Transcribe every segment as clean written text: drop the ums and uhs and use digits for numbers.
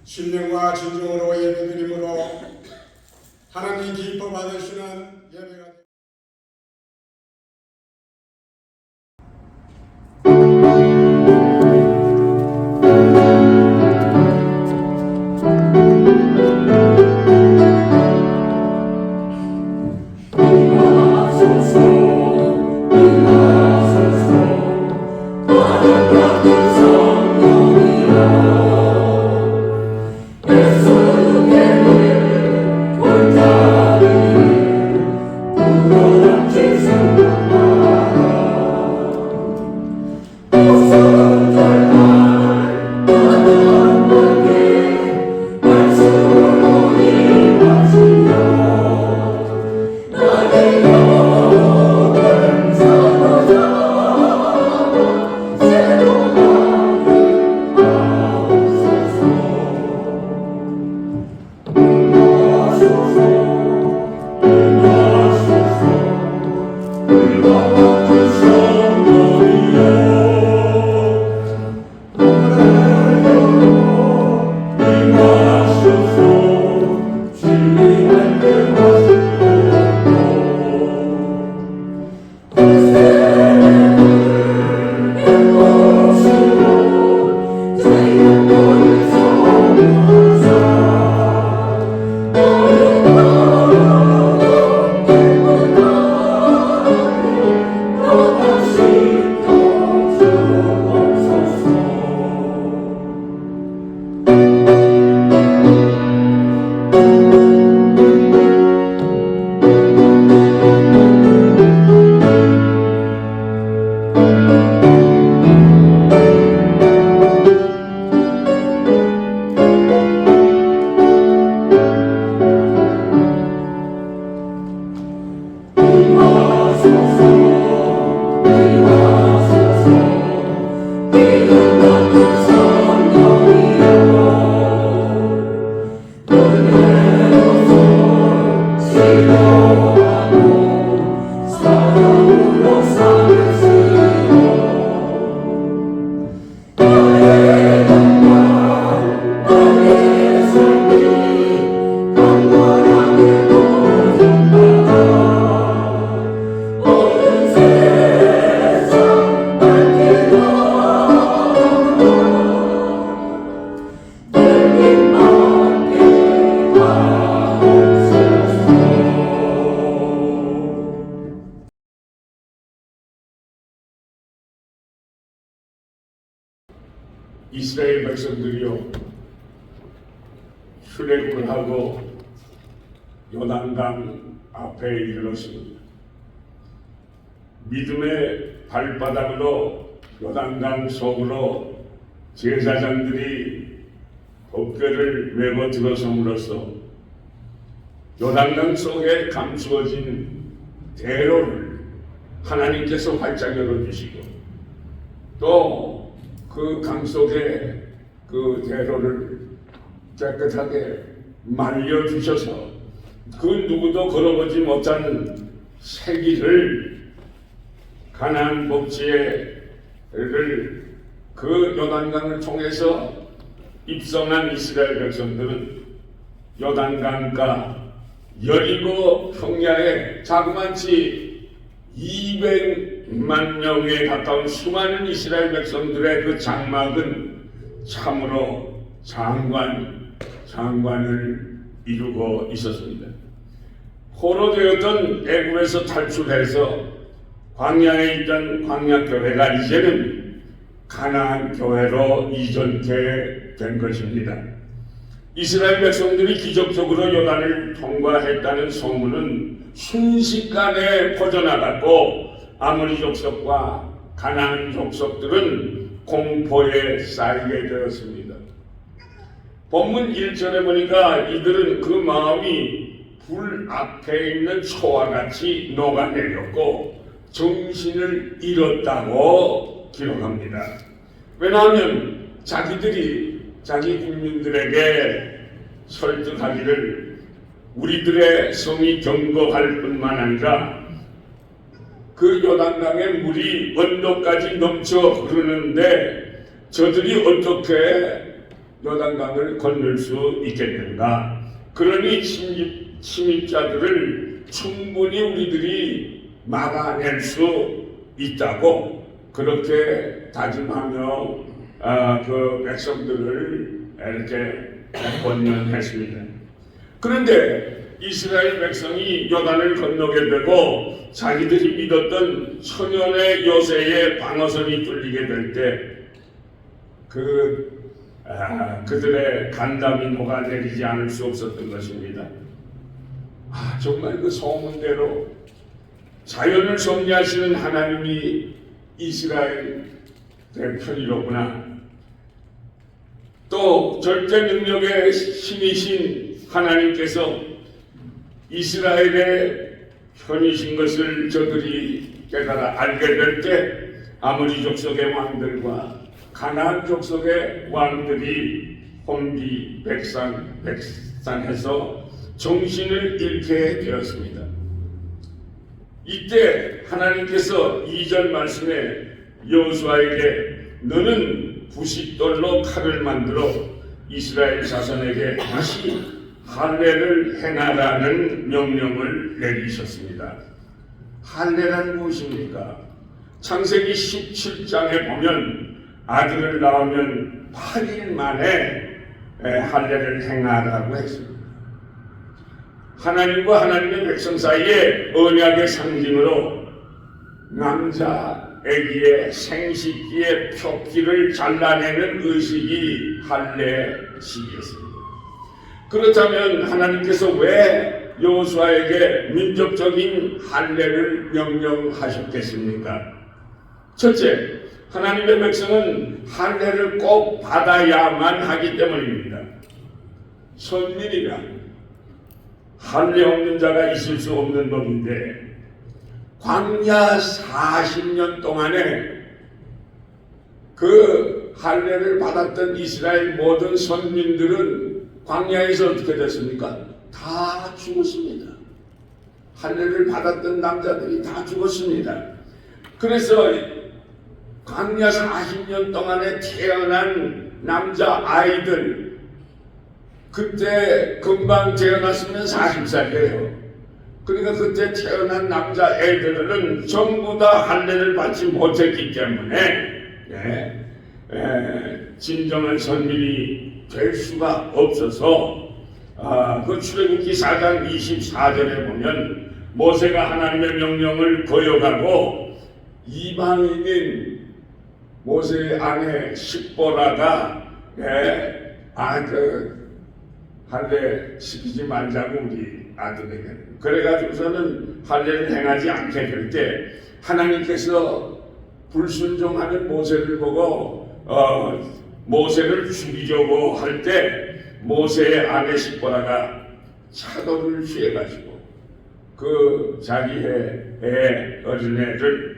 신령과 진정으로 예배드림으로 하나님 기뻐 받으시는 예배가 이스라엘 백성들이요 출애굽하고 요단강 앞에 이르렀습니다. 믿음의 발바닥으로 요단강 속으로 제사장들이 법궤를 메고 들어섬으로써 요단강 속에 감추어진 대로를 하나님께서 활짝 열어주시고 또 그 강 속에 그 대로를 깨끗하게 말려주셔서 그 누구도 걸어보지 못한 새 길을 가나안 복지를 그 요단강을 통해서 입성한 이스라엘 백성들은 요단강가 여리고 평야에 자그마치 200만 명에 가까운 수많은 이스라엘 백성들의 그 장막은 참으로 장관을 이루고 있었습니다. 포로되었던 애굽에서 탈출해서 광야에 있던 광야교회가 이제는 가나안 교회로 이전케 된 것입니다. 이스라엘 백성들이 기적적으로 요단을 통과했다는 소문은 순식간에 퍼져나갔고 아모리 족속과 가나안 족속들은 공포에 쌓이게 되었습니다. 본문 1절에 보니까 이들은 그 마음이 불 앞에 있는 초와 같이 녹아내렸고 정신을 잃었다고 기록합니다. 왜냐하면 자기들이 자기 국민들에게 설득하기를 우리들의 성이 견고할 뿐만 아니라 그 요단강의 물이 언덕까지 넘쳐 흐르는데 저들이 어떻게 요단강을 건널 수 있겠는가? 그러니 침입자들을 충분히 우리들이 막아낼 수 있다고 그렇게 다짐하며 그 백성들을 이렇게 권면했습니다. 그런데 이스라엘 백성이 요단을 건너게 되고 자기들이 믿었던 천연의 요새의 방어선이 뚫리게 될 때 그들의 간담이 녹아내리지 않을 수 없었던 것입니다. 정말 그 소문대로 자연을 섭리하시는 하나님이 이스라엘 편이로구나. 또 절대 능력의 신이신 하나님께서 이스라엘의 편이신 것을 저들이 깨달아 알게 될 때 아모리 족속의 왕들과 가나안 족속의 왕들이 혼비백산해서 정신을 잃게 되었습니다. 이때 하나님께서 2절 말씀에 여호수아에게 너는 부싯돌로 칼을 만들어 이스라엘 자손에게 다시 할례를 행하라는 명령을 내리셨습니다. 할례란 무엇입니까? 창세기 17장에 보면 아들을 낳으면 8일 만에 할례를 행하라고 했습니다. 하나님과 하나님의 백성 사이에 언약의 상징으로 남자 아기의 생식기의 표기를 잘라내는 의식이 할례식이었습니다. 그렇다면 하나님께서 왜 여호수아에게 민족적인 할례를 명령하셨겠습니까? 첫째, 하나님의 백성은 할례를 꼭 받아야만 하기 때문입니다. 선민이라 할례 없는 자가 있을 수 없는 법인데 광야 40년 동안에 그 할례를 받았던 이스라엘 모든 선민들은 광야에서 어떻게 됐습니까? 다 죽었습니다. 할례를 받았던 남자들이 다 죽었습니다. 그래서 광야 40년 동안에 태어난 남자 아이들, 그때 금방 태어났으면 40살이에요. 그러니까 그때 태어난 남자 애들은 전부 다 할례를 받지 못했기 때문에 진정한 선민이 될 수가 없어서 그 출애굽기 4장 24절에 보면 모세가 하나님의 명령을 거역하고 이방인인 모세의 아내 십보라가 할례 시키지 말자고 우리 아들에게 그래가지고서는 할례를 행하지 않게 될 때 하나님께서 불순종하는 모세를 보고 모세를 죽이려고 할 때 모세의 아내 십보라가 차도를 취해가지고 그 자기의 어린애를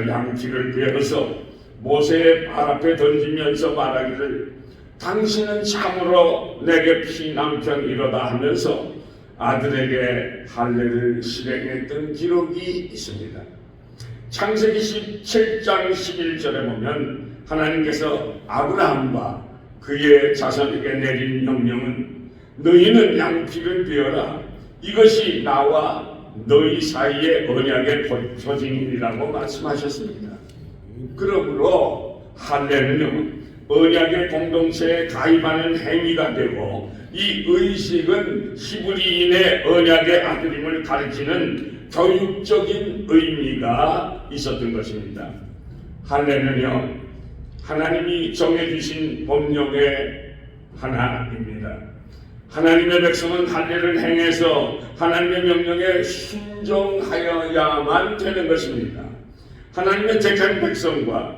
양피를 베어서 모세의 발 앞에 던지면서 말하기를 당신은 참으로 내게 피남편이로다 하면서 아들에게 할례를 실행했던 기록이 있습니다. 창세기 17장 11절에 보면 하나님께서 아브라함과 그의 자손에게 내린 명령은 너희는 양피를 베어라. 이것이 나와 너희 사이의 언약의 표징이라고 말씀하셨습니다. 그러므로 할례는요 언약의 공동체에 가입하는 행위가 되고 이 의식은 히브리인의 언약의 아들임을 가르치는 교육적인 의미가 있었던 것입니다. 할례는요 하나님이 정해주신 법령의 하나입니다. 하나님의 백성은 할례를 행해서 하나님의 명령에 순종하여야만 되는 것입니다. 하나님의 택한 백성과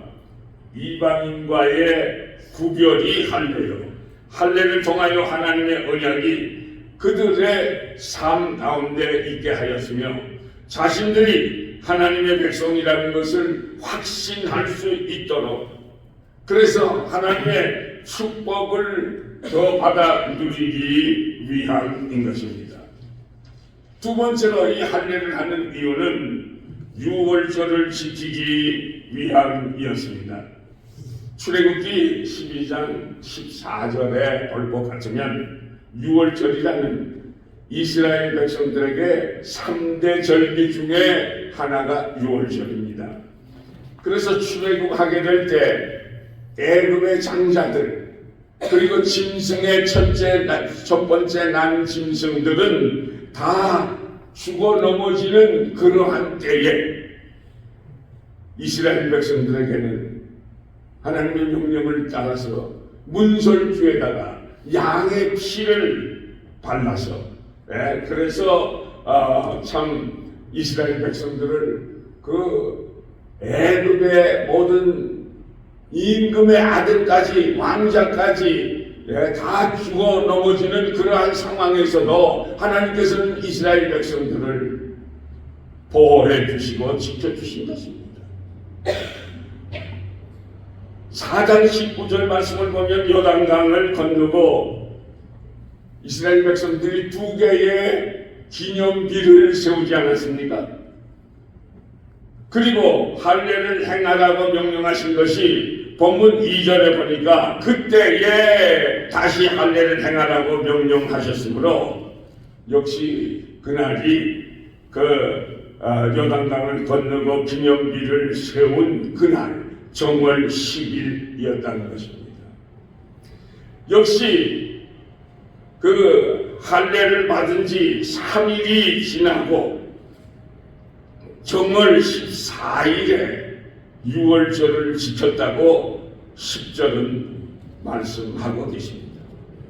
이방인과의 구별이 할례요. 할례를 통하여 하나님의 언약이 그들의 삶 가운데 있게 하였으며 자신들이 하나님의 백성이라는 것을 확신할 수 있도록 그래서 하나님의 축복을 더 받아 누리기 위함인 것입니다. 두 번째로 이 할례를 하는 이유는 유월절을 지키기 위함이었습니다. 출애굽기 12장 14절에 볼 것 같으면 6월절이라는 이스라엘 백성들에게 3대 절기 중에 하나가 6월절입니다. 그래서 출애굽하게 될 때 애굽의 장자들 그리고 짐승의 첫 번째 난 짐승들은 다 죽어 넘어지는 그러한 때에 이스라엘 백성들에게는 하나님의 명령을 따라서 문설주에다가 양의 피를 발라서 그래서 참 이스라엘 백성들을 그 애굽의 모든 임금의 아들까지 왕자까지 다 죽어 넘어지는 그러한 상황에서도 하나님께서는 이스라엘 백성들을 보호해 주시고 지켜주신 것입니다. 4장 19절 말씀을 보면 요단강을 건너고 이스라엘 백성들이 2개의 기념비를 세우지 않았습니까? 그리고 할례를 행하라고 명령하신 것이 본문 2절에 보니까 그때에 다시 할례를 행하라고 명령하셨으므로 역시 그날이 요단강을 건너고 기념비를 세운 그날 정월 10일이었다는 것입니다. 역시 그 할례를 받은 지 3일이 지나고 정월 14일에 6월절을 지켰다고 10절은 말씀하고 계십니다.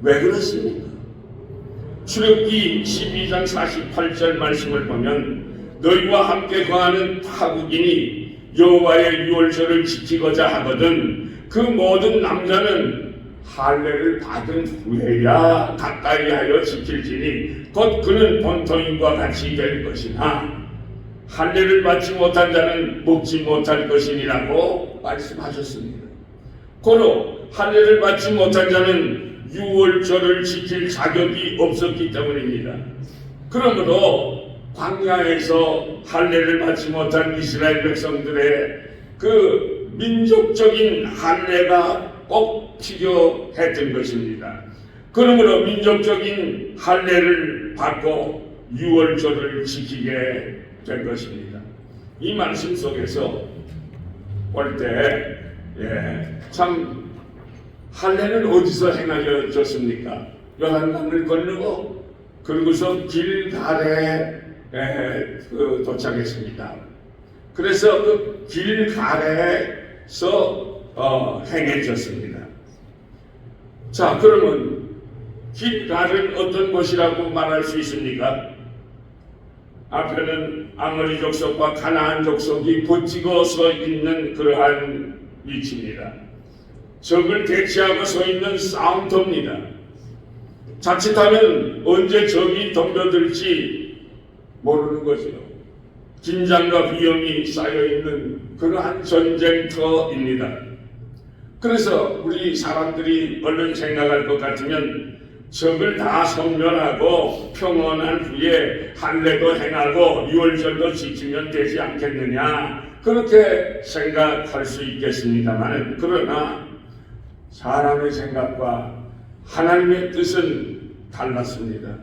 왜 그렇습니까? 출애굽기 12장 48절 말씀을 보면 너희와 함께 거하는 타국인이 여호와의 6월절을 지키고자 하거든 그 모든 남자는 할례를 받은 후에야 가까이 하여 지킬지니 곧 그는 본토인과 같이 될 것이나 할례를 받지 못한 자는 먹지 못할 것이니라고 말씀하셨습니다. 고로 할례를 받지 못한 자는 6월절을 지킬 자격이 없었기 때문입니다. 그러므로 광야에서 할례를 받지 못한 이스라엘 백성들의 그 민족적인 할례가 꼭 필요했던 것입니다. 그러므로 민족적인 할례를 받고 6월절을 지키게 된 것입니다. 이 말씀 속에서 볼 때 참 할례는 어디서 행하여졌습니까? 요단강을 건너고 그리고서 길갈에 도착했습니다. 그래서 그 길갈에서 행해졌습니다. 자, 그러면 길갈은 어떤 곳이라고 말할 수 있습니까? 앞에는 아모리 족속과 가나안 족속이 버티고 서 있는 그러한 위치입니다. 적을 대치하고 서 있는 싸움터입니다. 자칫하면 언제 적이 덤벼들지 모르는 거죠. 긴장과 위험이 쌓여있는 그러한 전쟁터입니다. 그래서 우리 사람들이 얼른 생각할 것 같으면 적을 다 섬멸하고 평온한 후에 할례도 행하고 6월절도 지키면 되지 않겠느냐 그렇게 생각할 수 있겠습니다만 그러나 사람의 생각과 하나님의 뜻은 달랐습니다.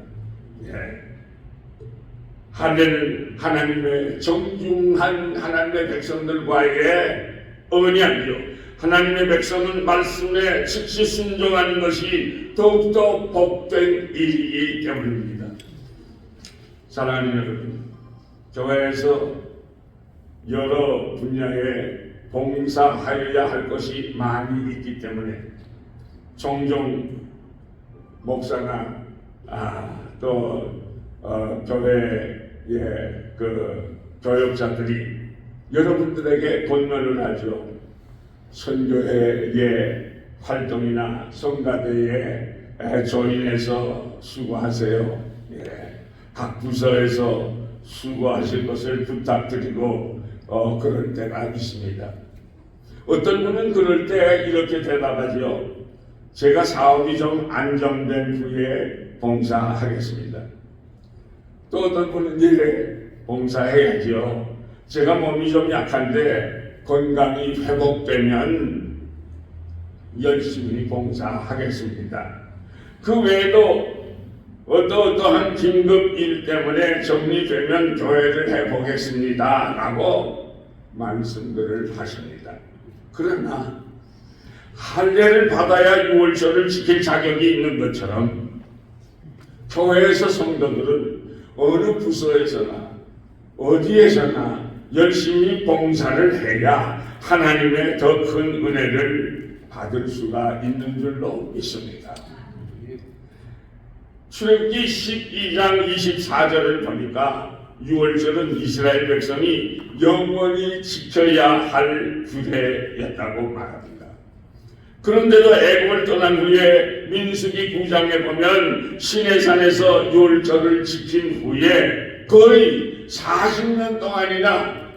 할례는 하나님의 정중한 하나님의 백성들과의 언약이요 하나님의 백성은 말씀에 즉시 순종하는 것이 더욱더 복된 일이기 때문입니다. 사랑하는 여러분, 교회에서 여러 분야에 봉사하여야 할 것이 많이 있기 때문에 종종 목사나 또 교회의 그 교역자들이 여러분들에게 권면을 하죠. 선교회의 활동이나 성가대에 조인해서 수고하세요. 각 부서에서 수고하실 것을 부탁드리고 그럴 때가 있습니다. 어떤 분은 그럴 때 이렇게 대답하죠. 제가 사업이 좀 안정된 후에 봉사하겠습니다. 또 어떤 분은 봉사해야죠. 제가 몸이 좀 약한데 건강이 회복되면 열심히 봉사하겠습니다. 그 외에도 어떠한 긴급 일 때문에 정리되면 교회를 해보겠습니다 라고 말씀들을 하십니다. 그러나 할례를 받아야 유월절을 지킬 자격이 있는 것처럼 교회에서 성도들은 어느 부서에서나 어디에서나 열심히 봉사를 해야 하나님의 더 큰 은혜를 받을 수가 있는 줄로 믿습니다. 출애굽기 12장 24절을 보니까 유월절은 이스라엘 백성이 영원히 지켜야 할 규례였다고 말합니다. 그런데도 애굽을 떠난 후에 민수기 9장에 보면 시내산에서 유월절을 지킨 후에 거의 40년 동안이나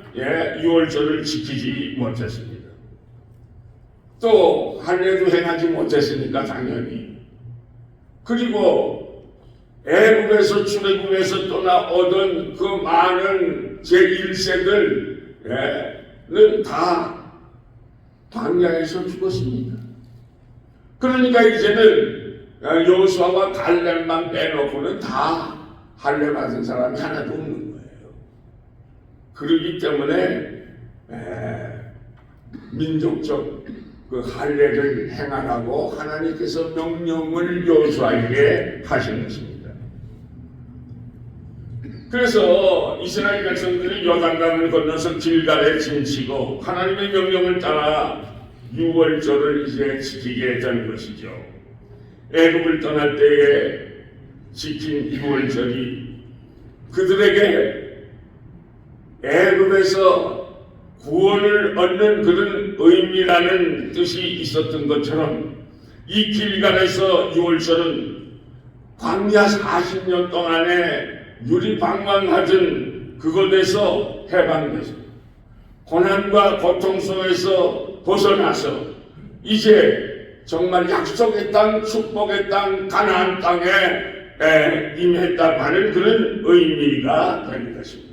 유월절을 지키지 못했습니다. 또 할례도 행하지 못했으니까 당연히. 그리고 애굽에서 출애굽에서 떠나 얻은 그 많은 제1세들은 다 광야에서 죽었습니다. 그러니까 이제는 여호수아와 갈렙만 빼놓고는 다 할례 받은 사람이 하나도 없는 거예요. 그러기 때문에 민족적 그 할례를 행하라고 하나님께서 명령을 여호수아에게 하신 것입니다. 그래서 이스라엘 백성들이 요단강을 건너서 길갈에 진치고 하나님의 명령을 따라 유월절을 이제 지키게 된 것이죠. 애굽을 떠날 때에 지킨 유월절이 그들에게 애굽에서 구원을 얻는 그런 의미라는 뜻이 있었던 것처럼 이 길갈에서 유월절은 광야 40년 동안에 유리방망하던 그곳에서 해방돼서 고난과 고통 속에서 벗어나서 이제 정말 약속의 땅, 축복의 땅, 가나안 땅에 임했다고 하는 그런 의미가 되는 것입니다.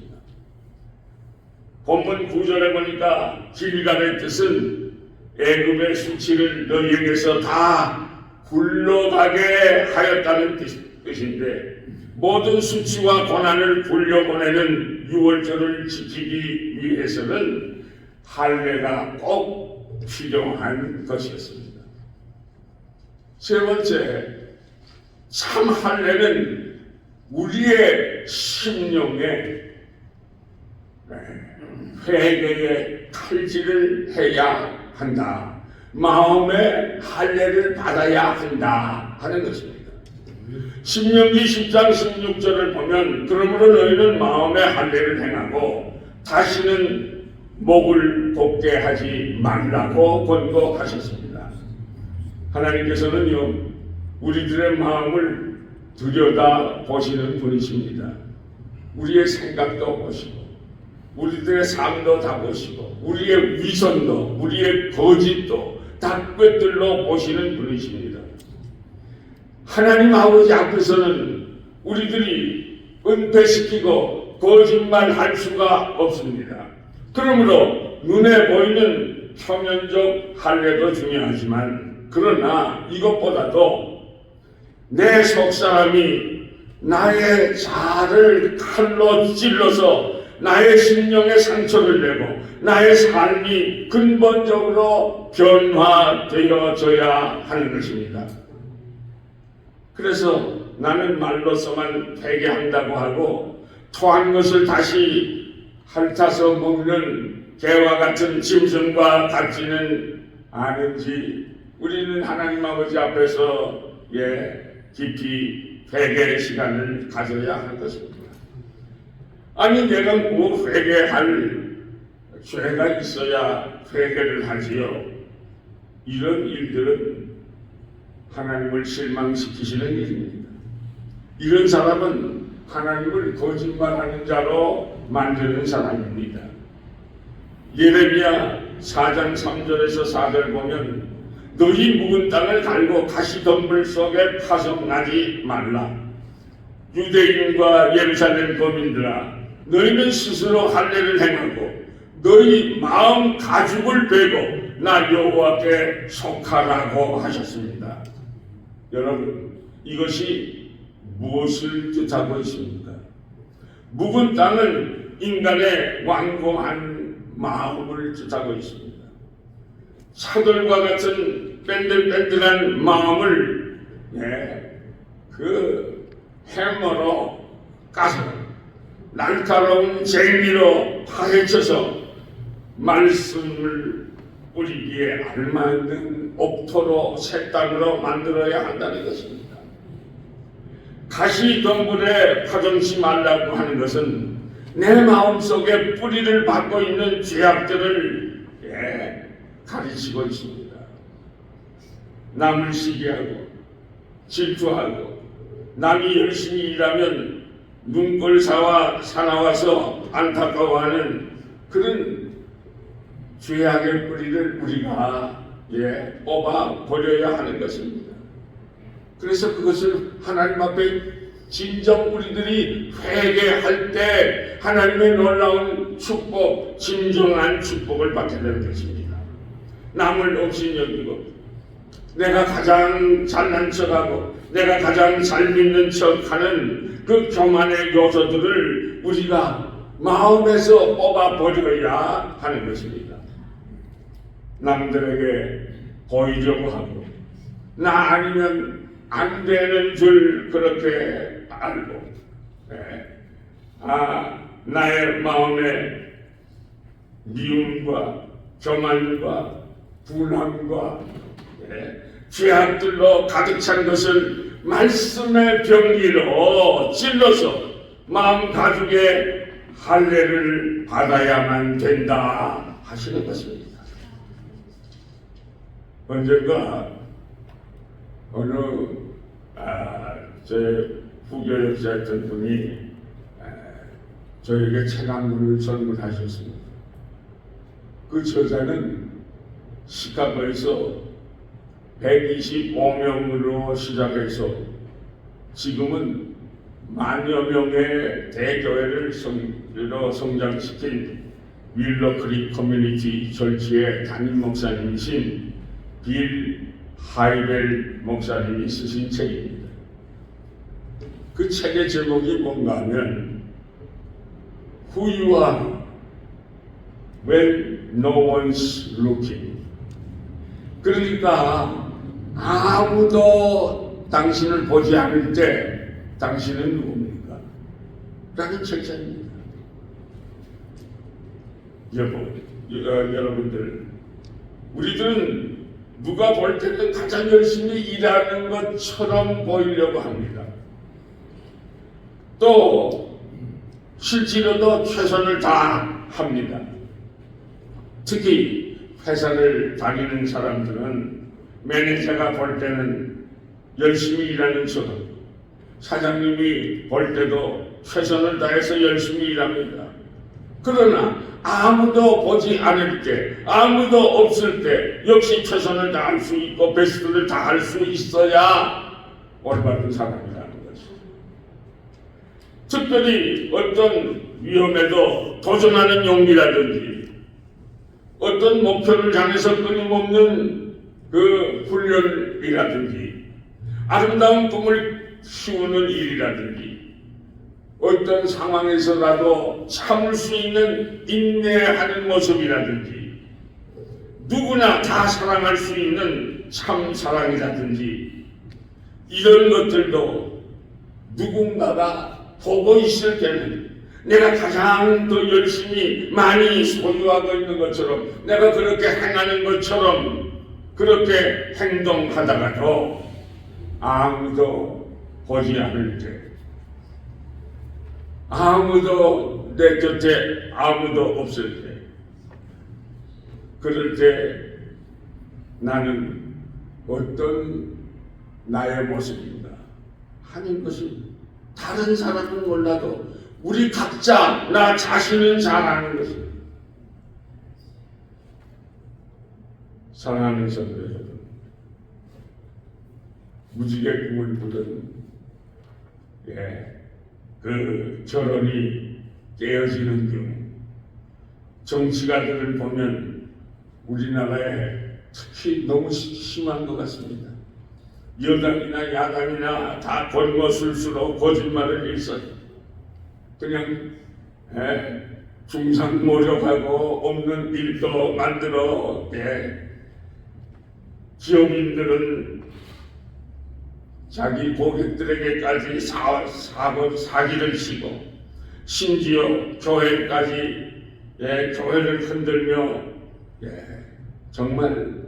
본문 9절에 보니까 길갈의 뜻은 애굽의 수치를 너희에게서 다 굴러가게 하였다는 뜻인데 모든 수치와 고난을 굴려보내는 유월절을 지키기 위해서는 할례가 꼭 필요한 것이었습니다. 세 번째, 참 할례는 우리의 심령에 회개의 칼질을 해야 한다. 마음의 할례를 받아야 한다 하는 것입니다. 신명기 10장 16절을 보면 그러므로 너희는 마음의 할례를 행하고 다시는 목을 곱게 하지 말라고 권고하셨습니다. 하나님께서는요 우리들의 마음을 들여다 보시는 분이십니다. 우리의 생각도 보시고 우리들의 삶도 다 보시고 우리의 위선도 우리의 거짓도 다 꿰뚫어 보시는 분이십니다. 하나님 아버지 앞에서는 우리들이 은폐시키고 거짓말할 수가 없습니다. 그러므로 눈에 보이는 표면적 할례도 중요하지만 그러나 이것보다도 내 속사람이 나의 자아를 칼로 찔러서 나의 심령에 상처를 내고 나의 삶이 근본적으로 변화되어져야 하는 것입니다. 그래서 나는 말로서만 회개한다고 하고 토한 것을 다시 핥아서 먹는 개와 같은 짐승과 같지는 않은지 우리는 하나님 아버지 앞에서 깊이 회개의 시간을 가져야 할 것입니다. 아니 내가 뭐 회개할 죄가 있어야 회개를 하지요. 이런 일들은 하나님을 실망시키시는 일입니다. 이런 사람은 하나님을 거짓말하는 자로 만드는 사람입니다. 예레미야 4장 3절에서 4절 보면 너희 묵은 땅을 갈고 가시덤불 속에 파송나지 말라. 유대인과 예루살렘 거민들아 너희는 스스로 할례를 행하고 너희 마음 가죽을 베고 나 여호와께 속하라고 하셨습니다. 여러분, 이것이 무엇을 뜻하고 있습니까? 묵은 땅은 인간의 완고한 마음을 뜻하고 있습니다. 차돌과 같은 뺀들뺀들한 마음을 그 해머로 까서 날카로운 쟁기로 파헤쳐서 말씀을 뿌리기에 알맞는 옥토로 새 땅으로 만들어야 한다는 것입니다. 가시덤불에 파종치 말라고 하는 것은 내 마음속에 뿌리를 받고 있는 죄악들을 가르치고 있습니다. 남을 시기하고 질투하고 남이 열심히 일하면 눈꼴 사나워서 안타까워하는 그런 죄악의 뿌리를 우리가 뽑아 버려야 하는 것입니다. 그래서 그것을 하나님 앞에 진정 우리들이 회개할 때 하나님의 놀라운 축복, 진정한 축복을 받게 되는 것입니다. 남을 없인 여기고 내가 가장 잘난 척하고 내가 가장 잘 믿는 척하는 그 교만의 요소들을 우리가 마음에서 뽑아 버려야 하는 것입니다. 남들에게 보이려고 하고 나 아니면 안 되는 줄 그렇게 알고 나의 마음에 미움과 교만과 분함과 죄악들로 가득 찬 것을 말씀의 병기로 찔러서 마음 가죽에 할례를 받아야만 된다 하시는 것입니다. 언젠가 어느 제 후교 역사였던 분이 저에게 책 한 권을 선물하셨습니다. 그 저자는 시카고에서 125명으로 시작해서 지금은 만여 명의 대교회를 성장시킨 윌러크릭 커뮤니티 절치의 담임 목사님이신 빌 하이벨 목사님이 쓰신 책입니다. 그 책의 제목이 뭔가 하면 Who you are when no one's looking. 그러니까 아무도 당신을 보지 않을 때 당신은 누굽니까? 라는 책자입니다. 여러분들, 우리들은 누가 볼 때는 가장 열심히 일하는 것처럼 보이려고 합니다. 또 실제로도 최선을 다합니다. 특히 회사를 다니는 사람들은 매니저가 볼 때는 열심히 일하는 척, 사장님이 볼 때도 최선을 다해서 열심히 일합니다. 그러나 아무도 보지 않을 때, 아무도 없을 때 역시 최선을 다할 수 있고 베스트를 다할 수 있어야 올바른 사람이라는 것이죠. 특별히 어떤 위험에도 도전하는 용기라든지 어떤 목표를 향해서 끊임없는 그 훈련이라든지 아름다운 꿈을 키우는 일이라든지 어떤 상황에서라도 참을 수 있는 인내하는 모습이라든지 누구나 다 사랑할 수 있는 참 사랑이라든지 이런 것들도 누군가가 보고 있을 때는 내가 가장 더 열심히 많이 소유하고 있는 것처럼 내가 그렇게 행하는 것처럼 그렇게 행동하다가도 아무도 보지 않을 때 아무도 내 곁에 아무도 없을 때 그럴 때 나는 어떤 나의 모습인가 하는 것이 다른 사람은 몰라도 우리 각자 나 자신은 잘 아는 것입니다. 사랑하는 성도 여러분, 무지개 꿈을 꾸던 그 결혼이 깨어지는 중 정치가들을 보면 우리나라에 특히 너무 심한 것 같습니다. 여당이나 야당이나 다 권거술수로 거짓말을 일서 그냥 중상모략하고 없는 일도 만들어 기업인들은 자기 고객들에게까지 사기를 치고 심지어 교회까지 교회를 흔들며 정말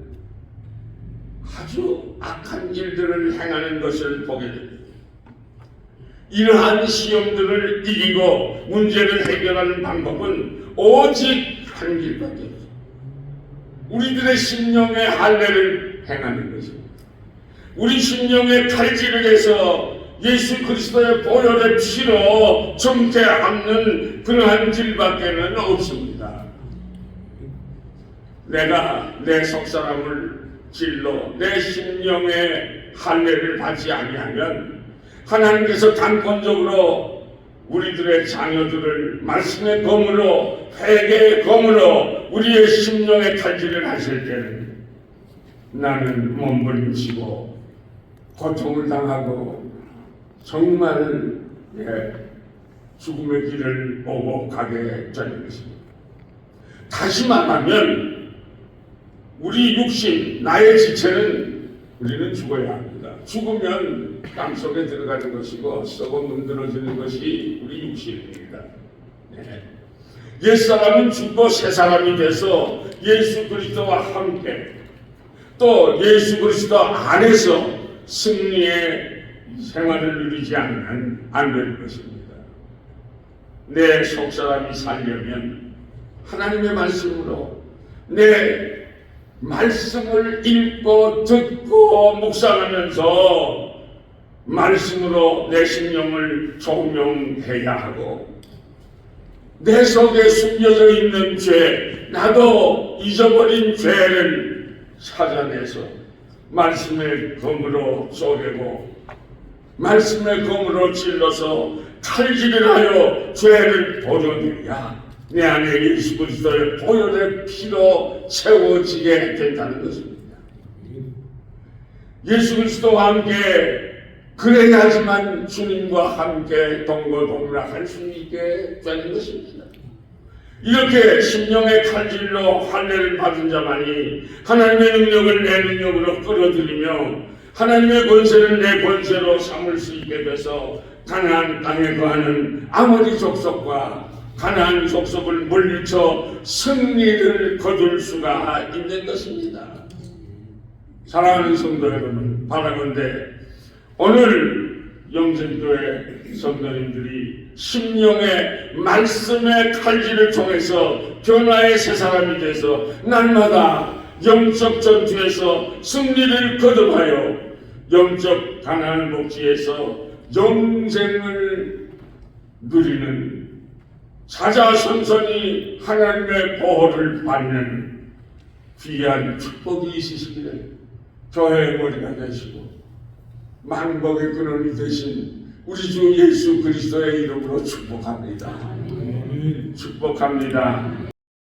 아주 악한 일들을 행하는 것을 보게 됩니다. 이러한 시험들을 이기고 문제를 해결하는 방법은 오직 한 길밖에 없습니다. 우리들의 심령의 할례를 행하는 것입니다. 우리 심령의 칼질을 해서 예수 그리스도의 보혈의 피로 정죄하는 그러한 길밖에는 없습니다. 내가 내 속사람을 질러 내 심령의 할례를 받지 아니하면 하나님께서 단권적으로 우리들의 자녀들을 말씀의 검으로 회개의 검으로 우리의 심령의 칼질을 하실 때는 나는 몸부림치고 고통을 당하고 정말 죽음의 길을 오고 가게 되는 것입니다. 다시 말하면 우리 육신, 나의 지체는 우리는 죽어야 합니다. 죽으면 땅속에 들어가는 것이고 썩어 문드러지는 것이 우리 육신입니다. 옛사람은 죽고 새사람이 돼서 예수 그리스도와 함께 또 예수 그리스도 안에서 승리의 생활을 누리지 않으면 안 되는 것입니다. 내 속사람이 살려면 하나님의 말씀으로 내 말씀을 읽고 듣고 묵상하면서 말씀으로 내 심령을 조명해야 하고 내 속에 숨겨져 있는 죄, 나도 잊어버린 죄를 찾아내서 말씀의 검으로 쪼개고 말씀의 검으로 찔러서 칼질을 하여 죄를 버려내야 내 안에 예수 그리스도의 보혈의 피로 채워지게 된다는 것입니다. 예수 그리스도와 함께 그래야지만 주님과 함께 동거동락할 수 있게 되는 것입니다. 이렇게 심령의 칼질로 할례를 받은 자만이 하나님의 능력을 내 능력으로 끌어들이며 하나님의 권세를 내 권세로 삼을 수 있게 돼서 가나안 땅에 거하는 아모리 족속과 가나안 족속을 물리쳐 승리를 거둘 수가 있는 것입니다. 사랑하는 성도 여러분, 바라건대 오늘 영생교회 성도님들이 심령의 말씀의 칼질을 통해서 변화의 새 사람이 돼서 날마다 영적 전투에서 승리를 거듭하여 영적 가나안 복지에서 영생을 누리는 사자성선이 하나님의 보호를 받는 귀한 축복이 있으시기를 교회의 머리가 되시고 만복의 근원이 되신 우리 주 예수 그리스도의 이름으로 축복합니다. 축복합니다.